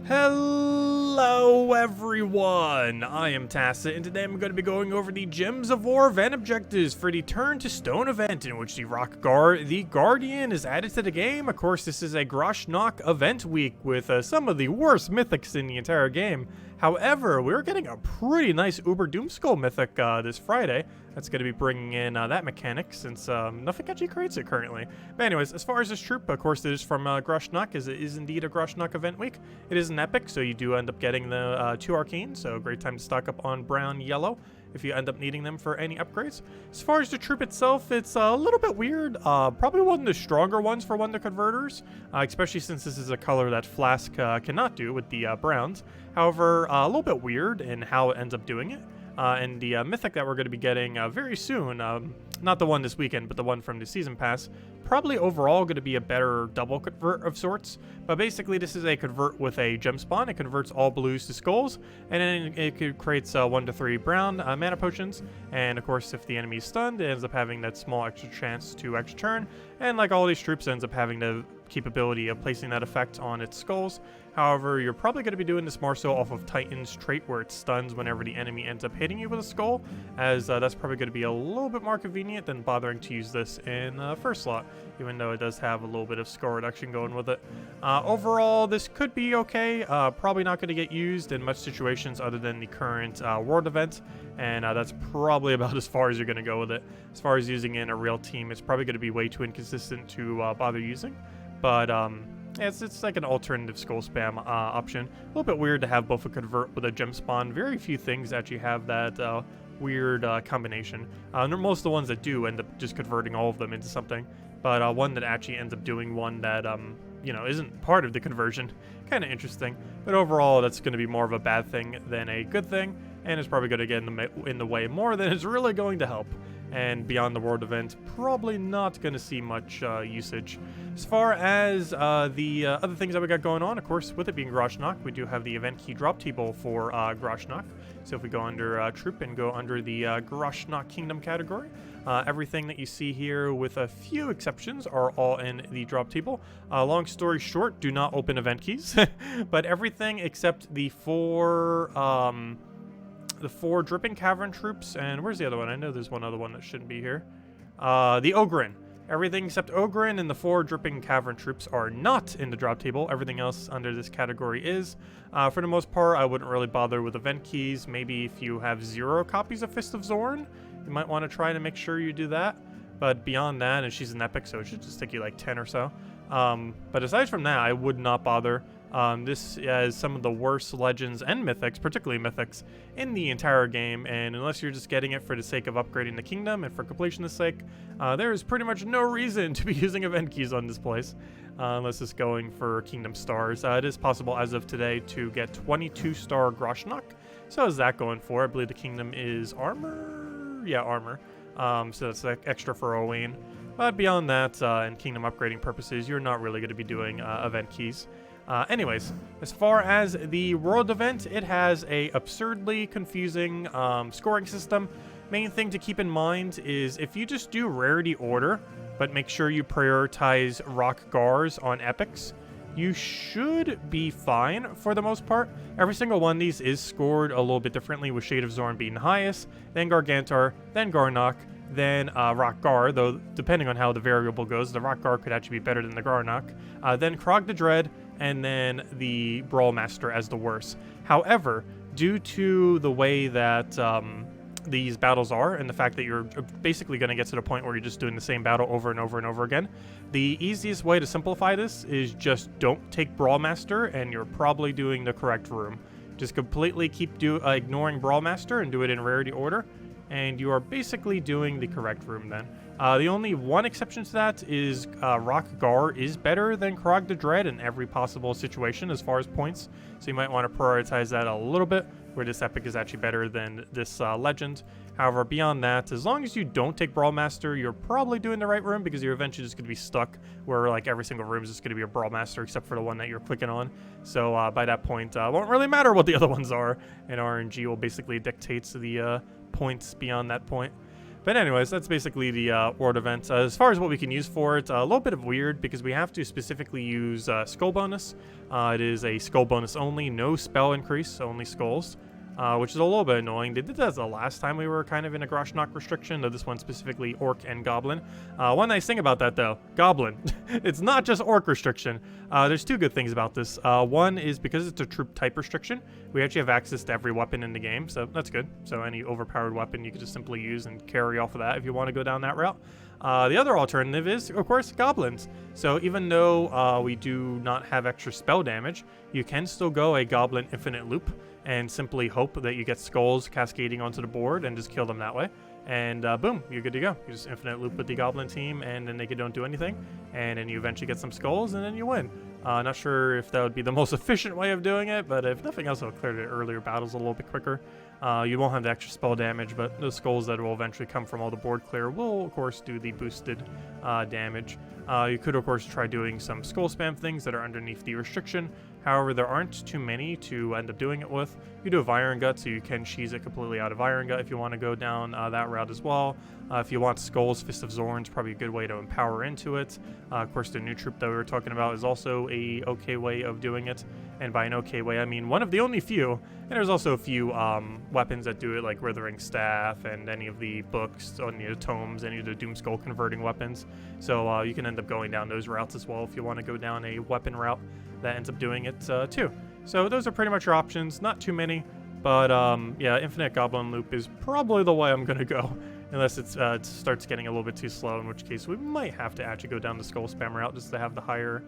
Hello everyone, I am Tacit, and today I'm going to be going over the Gems of War event objectives for the Turn to Stone event, in which the Rok'gar the Guardian is added to the game. Of course, this is a Grosh-Nak event week with some of the worst mythics in the entire game. However, we're getting a pretty nice Uber Doomskull mythic this Friday. That's going to be bringing in that mechanic, since nothing actually creates it currently. But anyways, as far as this troop, of course, it is from Grosh-Nak, as it is indeed a Grosh-Nak event week. It is an epic, so you do end up getting the 2 arcane, so great time to stock up on brown, yellow, if you end up needing them for any upgrades. As far as the troop itself, it's a little bit weird. Probably one of the stronger ones for Wonder Converters, especially since this is a color that Flask cannot do with the browns. However, a little bit weird in how it ends up doing it. And the mythic that we're going to be getting very soon, not the one this weekend, but the one from the season pass, probably overall going to be a better double convert of sorts. But basically, this is a convert with a gem spawn. It converts all blues to skulls, and then it creates 1 to 3 brown mana potions. And of course, if the enemy is stunned, it ends up having that small extra chance to extra turn. And like all these troops, it ends up having the capability of placing that effect on its skulls. However, you're probably going to be doing this more so off of Titan's trait, where it stuns whenever the enemy ends up hitting you with a skull, as that's probably going to be a little bit more convenient than bothering to use this in first slot, even though it does have a little bit of skull reduction going with it. Overall, this could be okay. Probably not going to get used in much situations other than the current world event, and that's probably about as far as you're going to go with it. As far as using it in a real team, it's probably going to be way too inconsistent to bother using, but it's like an alternative skull spam option. A little bit weird to have both a convert with a gem spawn. Very few things actually have that weird combination. Most of the ones that do end up just converting all of them into something, but one that actually ends up doing one that you know, isn't part of the conversion. Kind of interesting, but overall that's going to be more of a bad thing than a good thing, and it's probably going to get in the way more than it's really going to help. And beyond the world event, probably not going to see much usage. As far as the other things that we got going on, of course, with it being Grosh-Nak, we do have the event key drop table for Grosh-Nak. So if we go under troop and go under the Grosh-Nak Kingdom category, everything that you see here, with a few exceptions, are all in the drop table. Long story short, do not open event keys, but everything except the 4 dripping cavern troops, and where's the other one? I know there's one other one that shouldn't be here. The Ogrin. Everything except Ogrin and the 4 dripping cavern troops are not in the drop table. Everything else under this category is. For the most part, I wouldn't really bother with event keys. Maybe if you have 0 copies of Fist of Zorn, you might want to try to make sure you do that. But beyond that, and she's an epic, so it should just take you like 10 or so. But aside from that, I would not bother. This is some of the worst legends and mythics, particularly mythics, in the entire game, and unless you're just getting it for the sake of upgrading the kingdom and for completion's sake, there is pretty much no reason to be using event keys on this place, unless it's going for kingdom stars. It is possible as of today to get 22-star Grosh-Nak, so how's that going for? I believe the kingdom is armor? Yeah, armor. So that's like extra for Owain. But beyond that, and kingdom upgrading purposes, you're not really going to be doing event keys. Anyways, as far as the world event, it has a absurdly confusing scoring system. Main thing to keep in mind is if you just do rarity order, but make sure you prioritize Rok'gars on epics, you should be fine for the most part. Every single one of these is scored a little bit differently, with Shade of Zorn being highest, then Gargantar, then Garnak, then Rok'gar, though depending on how the variable goes, the Rok'gar could actually be better than the Garnak, then Krog the Dread, and then the Brawl Master as the worst. However, due to the way that these battles are, and the fact that you're basically going to get to the point where you're just doing the same battle over and over and over again, the easiest way to simplify this is just don't take Brawl Master, and you're probably doing the correct room. Just completely keep ignoring Brawl Master and do it in rarity order, and you are basically doing the correct room then. The only one exception to that is Rok'gar is better than Krog the Dread in every possible situation as far as points, so you might want to prioritize that a little bit, where this epic is actually better than this legend. However, beyond that, as long as you don't take Brawl Master, you're probably doing the right room, because you're eventually just going to be stuck where like every single room is just going to be a Brawl Master except for the one that you're clicking on. So by that point, it won't really matter what the other ones are, and RNG will basically dictate the points beyond that point. But anyways, that's basically the Ward event. As far as what we can use for it, a little bit of weird because we have to specifically use skull bonus. It is a skull bonus only, no spell increase, only skulls. Which is a little bit annoying. They did that the last time we were kind of in a Grosh-Nak restriction, though this one specifically Orc and Goblin. One nice thing about that, though, Goblin. It's not just Orc restriction. There's two good things about this. One is because it's a troop type restriction, we actually have access to every weapon in the game, so that's good. So any overpowered weapon you can just simply use and carry off of that if you want to go down that route. The other alternative is, of course, Goblins. So even though we do not have extra spell damage, you can still go a Goblin infinite loop and simply hope that you get skulls cascading onto the board and just kill them that way. And boom, you're good to go. You just infinite loop with the Goblin team, and then they don't do anything. And then you eventually get some skulls, and then you win. Not sure if that would be the most efficient way of doing it, but if nothing else, it'll clear the earlier battles a little bit quicker. You won't have the extra spell damage, but the skulls that will eventually come from all the board clear will, of course, do the boosted damage. You could, of course, try doing some skull spam things that are underneath the restriction. However, there aren't too many to end up doing it with. You do have Iron Gut, so you can cheese it completely out of Iron Gut if you want to go down that route as well. If you want Skulls, Fist of Zorn's probably a good way to empower into it. Of course, the new troop that we were talking about is also a okay way of doing it. And by an okay way, I mean one of the only few. And there's also a few weapons that do it, like Withering Staff and any of the books, any of the tomes, any of the Doomskull converting weapons. So you can end up going down those routes as well if you want to go down a weapon route that ends up doing it too. So those are pretty much your options. Not too many, but yeah, Infinite Goblin Loop is probably the way I'm going to go. Unless it starts getting a little bit too slow, in which case we might have to actually go down the Skull Spam route just to have the higher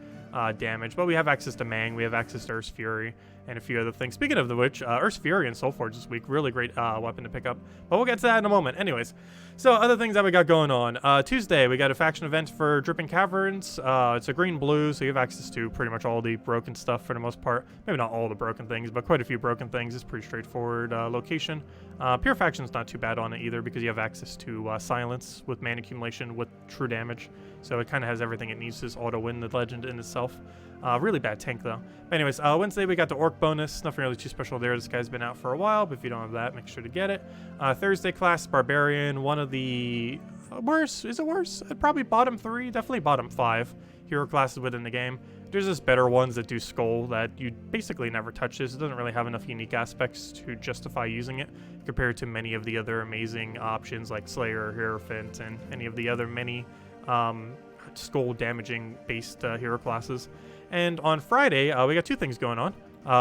damage. But we have access to Mang, we have access to Earth's Fury, and a few other things. Speaking of which, Earth's Fury and Soulforge this week, really great weapon to pick up. But we'll get to that in a moment. Anyways, so other things that we got going on. Tuesday, we got a faction event for Dripping Caverns. It's a green-blue, so you have access to pretty much all the broken stuff for the most part. Maybe not all the broken things, but quite a few broken things. It's pretty straightforward location. Pure Faction's not too bad on it either because you have access to Silence with mana accumulation with true damage. So it kind of has everything it needs to just auto-win the legend in itself. Really bad tank though. But anyways, Wednesday we got the Orc bonus. Nothing really too special there. This guy's been out for a while, but if you don't have that, make sure to get it. Thursday class, Barbarian. One of the worse. Is it worse? Probably bottom 3, definitely bottom 5 hero classes within the game. There's just better ones that do Skull that you basically never touch this. It doesn't really have enough unique aspects to justify using it compared to many of the other amazing options like Slayer, Hierophant, and any of the other many Skull damaging based hero classes. And on Friday, we got two things going on.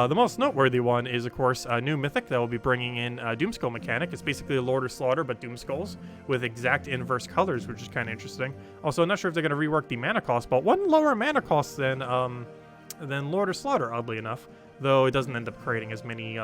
The most noteworthy one is, of course, a new Mythic that will be bringing in a Doomskull mechanic. It's basically a Lord of Slaughter, but Doomskulls with exact inverse colors, which is kind of interesting. Also, I'm not sure if they're going to rework the mana cost, but one lower mana cost than Lord of Slaughter, oddly enough. Though it doesn't end up creating as many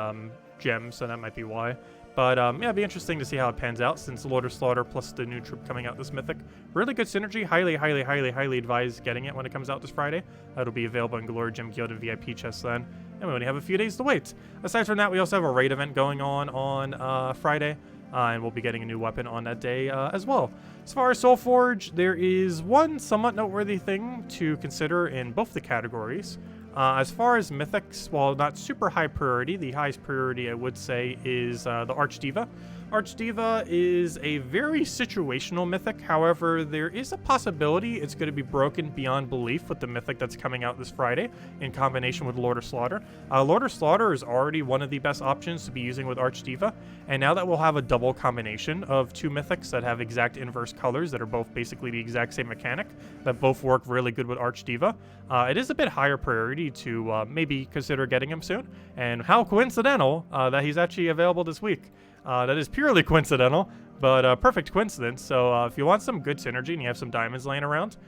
gems, so that might be why. But yeah, it'd be interesting to see how it pans out since Lord of Slaughter plus the new troop coming out this Mythic. Really good synergy. Highly advise getting it when it comes out this Friday. That'll be available in Glory Gem Guild and VIP chests then. And we only have a few days to wait. Aside from that, we also have a raid event going on Friday. And we'll be getting a new weapon on that day as well. As far as Soulforge, there is one somewhat noteworthy thing to consider in both the categories. As far as Mythics, while not super high priority, the highest priority I would say is the Archdiva. Archdiva is a very situational Mythic, however, there is a possibility it's going to be broken beyond belief with the Mythic that's coming out this Friday in combination with Lord of Slaughter. Lord of Slaughter is already one of the best options to be using with Archdiva, and now that we'll have a double combination of two Mythics that have exact inverse colors that are both basically the exact same mechanic, that both work really good with Archdiva, it is a bit higher priority to maybe consider getting him soon, and how coincidental that he's actually available this week. That is purely coincidental, but perfect coincidence. So if you want some good synergy and you have some diamonds laying around,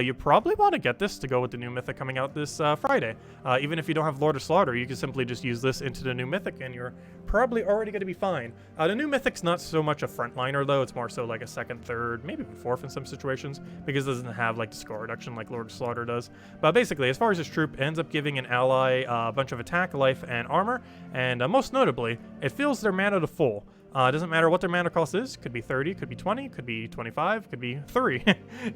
you probably want to get this to go with the new Mythic coming out this Friday. Even if you don't have Lord of Slaughter, you can simply just use this into the new Mythic and you're probably already going to be fine. The new Mythic's not so much a frontliner though, it's more so like a second, third, maybe even fourth in some situations, because it doesn't have like the score reduction like Lord of Slaughter does. But basically, as far as this troop, it ends up giving an ally a bunch of attack, life, and armor, and most notably, it fills their mana to full. It doesn't matter what their mana cost is. Could be 30, could be 20, could be 25, could be 3.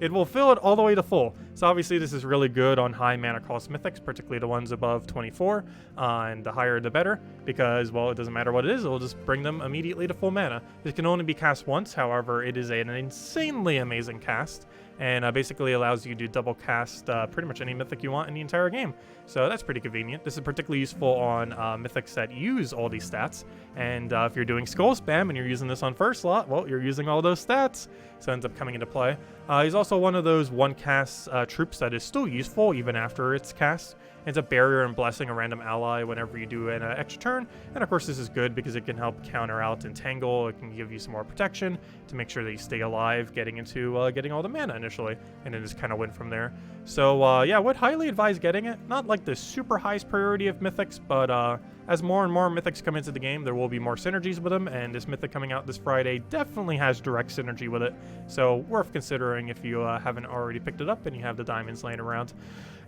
It will fill it all the way to full. So obviously this is really good on high mana cost mythics, particularly the ones above 24, and the higher the better, because, well, it doesn't matter what it is, it'll just bring them immediately to full mana. It can only be cast once, however, it is an insanely amazing cast, and basically allows you to double cast pretty much any mythic you want in the entire game. So that's pretty convenient. This is particularly useful on mythics that use all these stats, and if you're doing skull spam and you're using this on first slot, well, you're using all those stats, so it ends up coming into play. He's also one of those one cast troops that is still useful even after it's cast. It's a barrier and blessing a random ally whenever you do an extra turn, and of course this is good because it can help counter out Entangle. It can give you some more protection to make sure that you stay alive getting into getting all the mana initially, and then just kind of win from there. So yeah, I would highly advise getting it. Not like the super highest priority of mythics, but as more and more mythics come into the game, there will be more synergies with them, and this mythic coming out this Friday definitely has direct synergy with it, so worth considering if you haven't already picked it up and you have the diamonds laying around.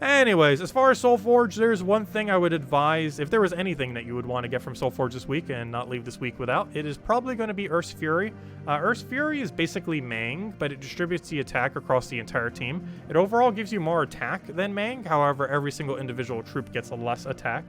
Anyways, as far as Soulforge, there's one thing I would advise. If there was anything that you would want to get from Soulforge this week and not leave this week without, it is probably going to be Earth's Fury. Earth's Fury is basically Mang, but it distributes the attack across the entire team. It overall gives you more attack than Mang, however, every single individual troop gets a less attack.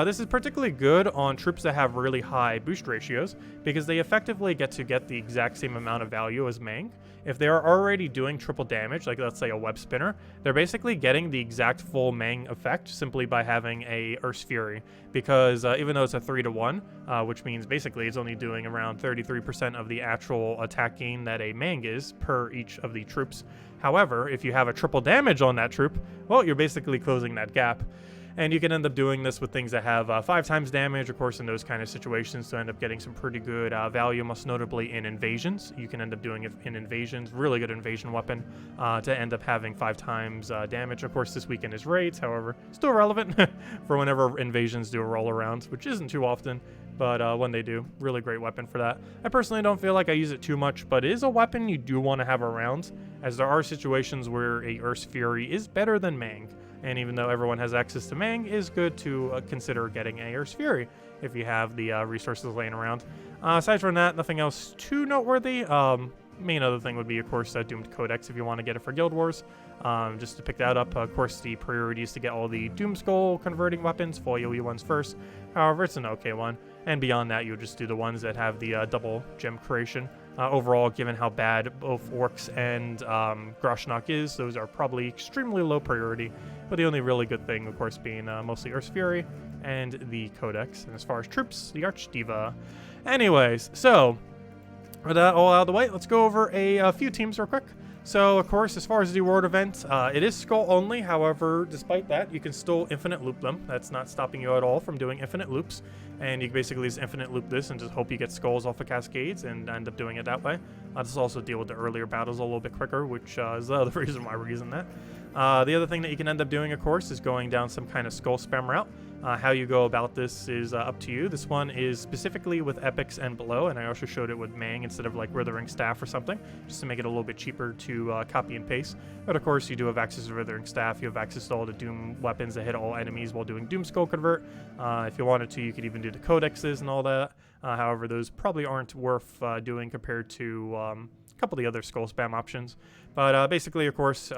This is particularly good on troops that have really high boost ratios, because they effectively get the exact same amount of value as Mang. If they are already doing triple damage, like let's say a web spinner, they're basically getting the exact full Mang effect simply by having a Earth's Fury, because even though it's a 3-to-1, which means basically it's only doing around 33% of the actual attack gain that a Mang is per each of the troops. However, if you have a triple damage on that troop, well, you're basically closing that gap. And you can end up doing this with things that have 5 times damage, of course, in those kind of situations, to end up getting some pretty good value, most notably in invasions. You can end up doing it in invasions, really good invasion weapon, to end up having 5 times damage. Of course, this weekend is raids, however, still relevant for whenever invasions do a roll around, which isn't too often, but when they do, really great weapon for that. I personally don't feel like I use it too much, but it is a weapon you do want to have around, as there are situations where a Earth's Fury is better than Mang. And even though everyone has access to Mang, it is good to consider getting a Earth's Fury if you have the resources laying around. Aside from that, nothing else too noteworthy. Main other thing would be, of course, Doomed Codex if you want to get it for Guild Wars. Just to pick that up, of course, the priority is to get all the Doomskull converting weapons, full AoE ones first. However, it's an okay one. And beyond that, you'll just do the ones that have the double gem creation. Overall, given how bad both Orcs and Grosh-Nak is, those are probably extremely low priority. But the only really good thing, of course, being mostly Earth's Fury and the Codex. And as far as troops, the Archdiva. Anyways, so with that all out of the way, let's go over a few teams real quick. So, of course, as far as the reward event, it is skull only. However, despite that, you can still infinite loop them. That's not stopping you at all from doing infinite loops. And you can basically just infinite loop this and just hope you get skulls off of cascades and end up doing it that way. This will also deal with the earlier battles a little bit quicker, which is the other reason why we're using that. The other thing that you can end up doing, of course, is going down some kind of skull spam route. How you go about this is up to you. This one is specifically with epics and below, and I also showed it with Mang instead of like Withering Staff or something, just to make it a little bit cheaper to copy and paste. But of course, you do have access to Withering Staff. You have access to all the Doom weapons that hit all enemies while doing Doomskull convert. If you wanted to, you could even do the codexes and all that. However, those probably aren't worth doing compared to a couple of the other skull spam options. But basically, of course,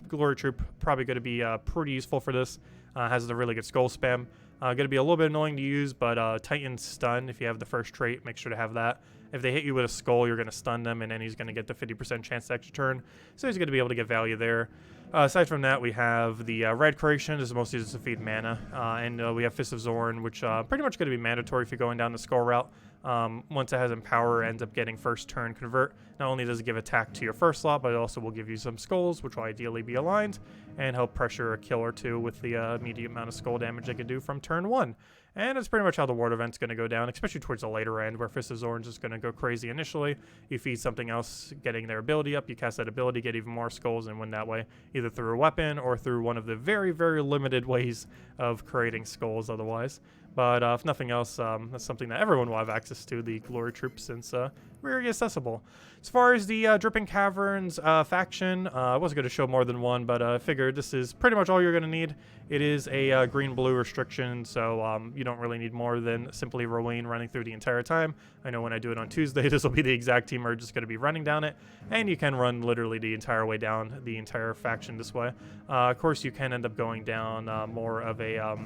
Glory Troop probably going to be pretty useful for this. Has a really good skull spam. Going to be a little bit annoying to use, but Titan Stun, if you have the first trait, make sure to have that. If they hit you with a skull, you're going to stun them, and then he's going to get the 50% chance to extra turn. So he's going to be able to get value there. Aside from that, we have the Red Creation. This is mostly just to feed mana. And we have Fist of Zorn, which pretty much going to be mandatory if you're going down the skull route. Once it has Empower, it ends up getting first turn convert. Not only does it give attack to your first slot, but it also will give you some skulls, which will ideally be aligned, and help pressure a kill or two with the immediate amount of skull damage they can do from turn 1. And that's pretty much how the ward event's going to go down, especially towards the later end, where Fist of Zorn is going to go crazy initially. You feed something else, getting their ability up, you cast that ability, get even more skulls, and win that way, either through a weapon or through one of the very, very limited ways of creating skulls otherwise. But if nothing else, that's something that everyone will have access to, the Glory Troops, since very accessible. As far as the Dripping Caverns faction, I wasn't going to show more than one, but I figured this is pretty much all you're going to need. It is a green-blue restriction, so you don't really need more than simply Rowan running through the entire time. I know when I do it on Tuesday, this will be the exact team we're just going to be running down it, and you can run literally the entire way down the entire faction this way. Of course, you can end up going down more of a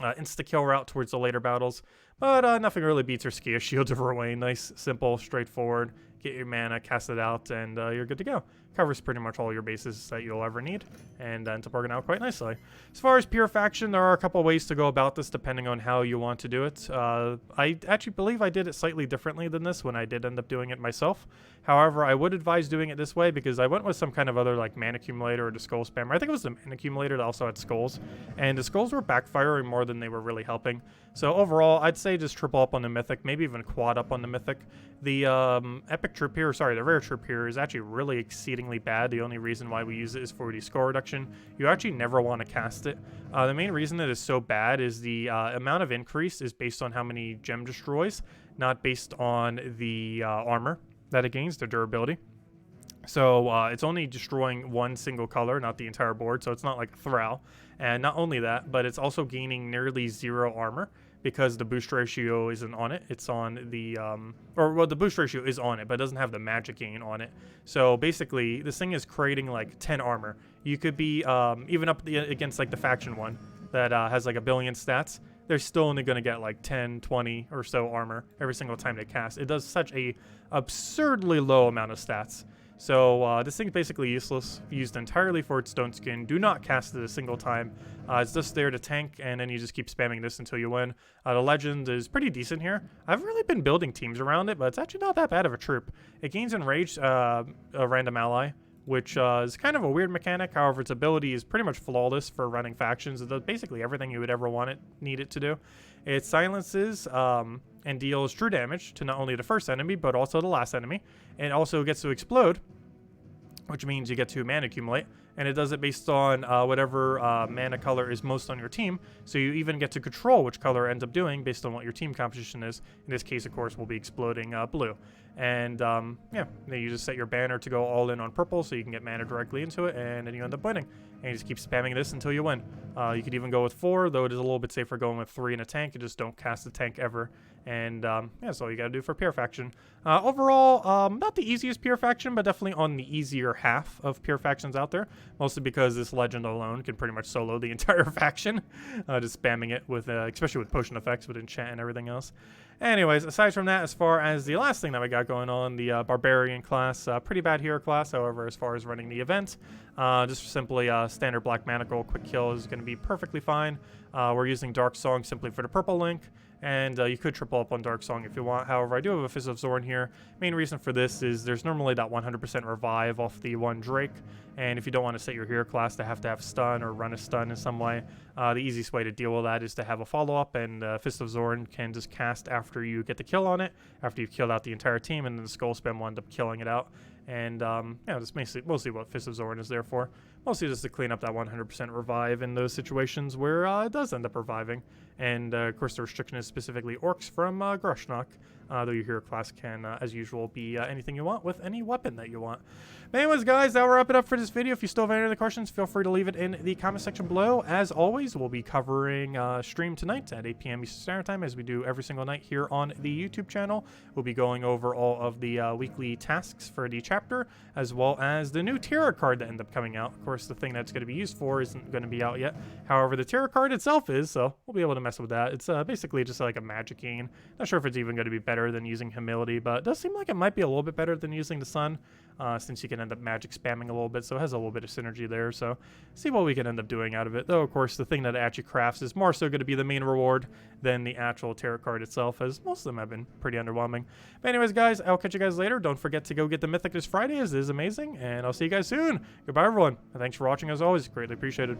insta-kill route towards the later battles, but nothing really beats or Skia Shield of Rowan. Nice, simple, straightforward. Get your mana, cast it out, and you're good to go. Covers pretty much all your bases that you'll ever need, and ends up working out quite nicely. As far as pure faction, there are a couple ways to go about this depending on how you want to do it. I actually believe I did it slightly differently than this when I did end up doing it myself. However, I would advise doing it this way because I went with some kind of other like mana accumulator or the skull spammer. I think it was the mana accumulator that also had skulls, and the skulls were backfiring more than they were really helping. So overall, I'd say just triple up on the Mythic, maybe even quad up on the Mythic. The epic troop here, sorry, the rare troop here is actually really exceedingly bad. The only reason why we use it is for the score reduction. You actually never want to cast it. The main reason that it's so bad is the amount of increase is based on how many gem destroys, not based on the armor that it gains, the durability. So it's only destroying one single color, not the entire board, so it's not like a Thrall. And not only that, but it's also gaining nearly 0 armor because the boost ratio isn't on it. It's on the, the boost ratio is on it, but it doesn't have the magic gain on it. So basically, this thing is creating like 10 armor. You could be even up against like the faction one that has like 1 billion stats. They're still only going to get like 10, 20 or so armor every single time they cast. It does such a absurdly low amount of stats. So this thing's basically useless, used entirely for its stone skin. Do not cast it a single time. It's just there to tank, and then you just keep spamming this until you win. The legend is pretty decent here. I've really been building teams around it, but it's actually not that bad of a troop. It gains enraged a random ally, which is kind of a weird mechanic. However, its ability is pretty much flawless for running factions. It does basically everything you would ever need it to do. It silences and deals true damage to not only the first enemy, but also the last enemy. And also gets to explode, which means you get to mana accumulate. And it does it based on whatever mana color is most on your team. So you even get to control which color ends up doing based on what your team composition is. In this case, of course, we'll be exploding blue. And yeah, then you just set your banner to go all in on purple so you can get mana directly into it, and then you end up winning. And you just keep spamming this until you win. You could even go with 4, though it is a little bit safer going with 3 in a tank. You just don't cast the tank ever. And yeah, that's all you gotta do for pure faction. Overall, not the easiest pure faction, but definitely on the easier half of pure factions out there. Mostly because this legend alone can pretty much solo the entire faction. Just spamming it with, especially with potion effects, with enchant and everything else. Anyways, aside from that, as far as the last thing that we got going on, the Barbarian class, pretty bad hero class. However, as far as running the event, just simply standard black manacle, quick kill is going to be perfectly fine. We're using Dark Song simply for the purple link, and you could triple up on Dark Song if you want. However, I do have a Fist of Zorn here. Main reason for this is there's normally that 100% revive off the one Drake, and if you don't want to set your hero class to have stun or run a stun in some way, the easiest way to deal with that is to have a follow-up, and Fist of Zorn can just cast after you get the kill on it, after you've killed out the entire team, and then the Skull Spam will end up killing it out. And yeah, that's mostly what Fist of Zorn is there for. Mostly just to clean up that 100% revive in those situations where it does end up reviving. And of course, the restriction is specifically orcs from Grosh-Nak, though your hero class can, as usual, be anything you want with any weapon that you want. But anyways, guys, that'll wrap it up for this video. If you still have any other questions, feel free to leave it in the comment section below. As always, we'll be covering stream tonight at 8 p.m. Eastern Standard Time, as we do every single night here on the YouTube channel. We'll be going over all of the weekly tasks for the chapter, as well as the new tarot card that ended up coming out. Of course, the thing that's going to be used for isn't going to be out yet. However, the tarot card itself is, so we'll be able to mess with that. It's basically just like a magic gain. Not sure if it's even going to be better than using Humility, but it does seem like it might be a little bit better than using the Sun, since you can end up magic spamming a little bit, so it has a little bit of synergy there. So see what we can end up doing out of it. Though, of course, the thing that it actually crafts is more so going to be the main reward than the actual tarot card itself, as most of them have been pretty underwhelming. But anyways, guys, I'll catch you guys later. Don't forget to go get the Mythic this Friday, as it is amazing, and I'll see you guys soon. Goodbye, everyone. And thanks for watching, as always. Greatly appreciated.